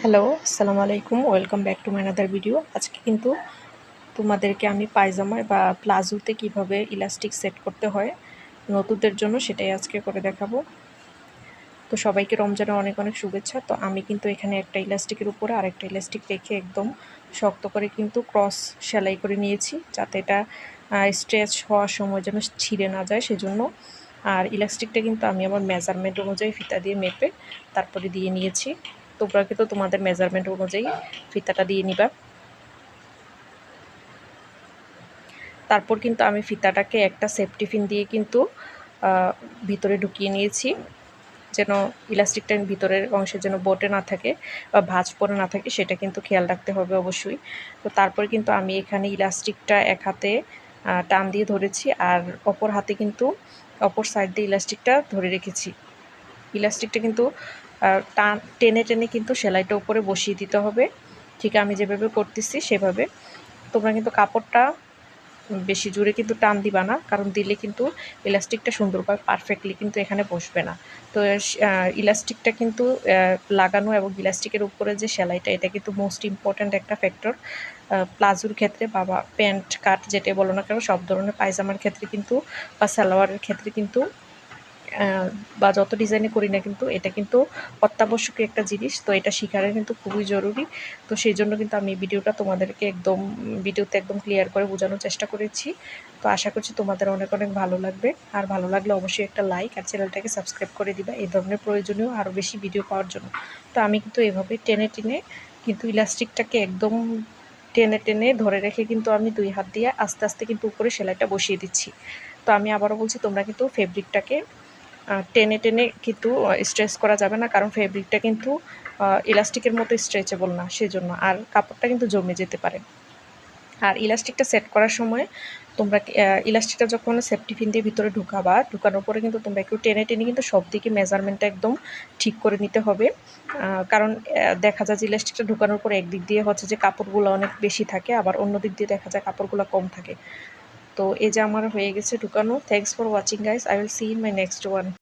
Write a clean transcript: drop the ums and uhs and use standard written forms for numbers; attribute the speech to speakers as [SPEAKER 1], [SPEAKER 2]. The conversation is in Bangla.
[SPEAKER 1] হ্যালো, আসসালামু আলাইকুম। Welcome back to my another video. আজকে কিন্তু তোমাদেরকে আমি পায়জামায় বা প্লাজোতে কিভাবে ইলাস্টিক সেট করতে হয় নতুনদের জন্য সেটাই আজকে করে দেখাবো। তো সবাইকে রমজানের অনেক অনেক শুভেচ্ছা। তো আমি কিন্তু এখানে একটা ইলাস্টিকের উপরে আরেকটা ইলাস্টিক রেখে একদম শক্ত করে কিন্তু ক্রস সেলাই করে নিয়েছি, যাতে এটা স্ট্রেচ হওয়ার সময় যেন ছিঁড়ে না যায় সেজন্য। আর ইলাস্টিকটা কিন্তু আমি আমার মেজারমেন্ট অনুযায়ী ফিতা দিয়ে মেপে তারপরে দিয়ে নিয়েছি। তোমরা কিন্তু তোমাদের মেজারমেন্ট অনুযায়ী ফিতাটা দিয়ে নিবা। তারপর কিন্তু আমি ফিতাটাকে একটা সেফটি পিন দিয়ে কিন্তু ভিতরে ঢুকিয়ে নিয়েছি, যেন ইলাস্টিকটার ভিতরের অংশে যেন বটে না থাকে বা ভাঁজ পড়ে না থাকে, সেটা কিন্তু খেয়াল রাখতে হবে অবশ্যই। তো তারপর কিন্তু আমি এখানে ইলাস্টিকটা এক হাতে টান দিয়ে ধরেছি, আর অপর হাতে কিন্তু অপর সাইড দিয়ে ইলাস্টিকটা ধরে রেখেছি। ইলাস্টিকটা কিন্তু টেনে টেনে কিন্তু সেলাইটা উপরে বসিয়ে দিতে হবে, ঠিক আমি যেভাবে করতেছি সেভাবে। তোমরা কিন্তু কাপড়টা বেশি জোরে কিন্তু টান দিবা না, কারণ দিলে কিন্তু ইলাস্টিকটা সুন্দরভাবে পারফেক্টলি কিন্তু এখানে বসবে না। তো ইলাস্টিকটা কিন্তু লাগানো এবং ইলাস্টিকের উপরে যে সেলাইটা, এটা কিন্তু মোস্ট ইম্পর্ট্যান্ট একটা ফ্যাক্টর প্লাজোর ক্ষেত্রে বা প্যান্ট কাট যেটা বলো না কেন, সব ধরনের পায়জামার ক্ষেত্রে কিন্তু বা সালোয়ারের ক্ষেত্রে কিন্তু বা যত ডিজাইনে করি না কিন্তু এটা কিন্তু অত্যাবশ্যকীয় একটা জিনিস। তো এটা শেখাটা কিন্তু খুবই জরুরি। তো সেই জন্য কিন্তু আমি ভিডিওটা তোমাদেরকে ভিডিওতে একদম ক্লিয়ার করে বোঝানোর চেষ্টা করেছি। তো আশা করছি তোমাদের অনেক অনেক ভালো লাগবে। আর ভালো লাগলে অবশ্যই একটা লাইক আর চ্যানেলটাকে সাবস্ক্রাইব করে দিবা এই ধরনের প্রয়োজনীয় আরও বেশি ভিডিও পাওয়ার জন্য। তো আমি কিন্তু এভাবে টেনে টেনে কিন্তু ইলাস্টিকটাকে একদম টেনে টেনে ধরে রেখে কিন্তু আমি দুই হাত দিয়ে আস্তে আস্তে কিন্তু উপরে সেলাইটা বসিয়ে দিচ্ছি। তো আমি আবারও বলছি, তোমরা কিন্তু ফেব্রিকটাকে টেনে টেনে কিন্তু স্ট্রেচ করা যাবে না, কারণ ফেব্রিকটা কিন্তু ইলাস্টিকের মতো স্ট্রেচেবল না, সেজন্য। আর কাপড়টা কিন্তু জমে যেতে পারে। আর ইলাস্টিকটা সেট করার সময় তোমরা ইলাস্টিকটা যখন সেফটি পিন দিয়ে ভিতরে ঢুকানোর পরে কিন্তু তোমরা একটু টেনে টেনে কিন্তু সব দিকে মেজারমেন্টটা একদম ঠিক করে নিতে হবে। কারণ দেখা যায় যে ইলাস্টিকটা ঢুকানোর পরে একদিক দিয়ে হচ্ছে যে কাপড়গুলো অনেক বেশি থাকে, আবার অন্য দিক দিয়ে দেখা যায় কাপড়গুলো কম থাকে। তো এই যে আমার হয়ে গেছে ঢুকানো। Thanks for watching guys, I will see in my next one.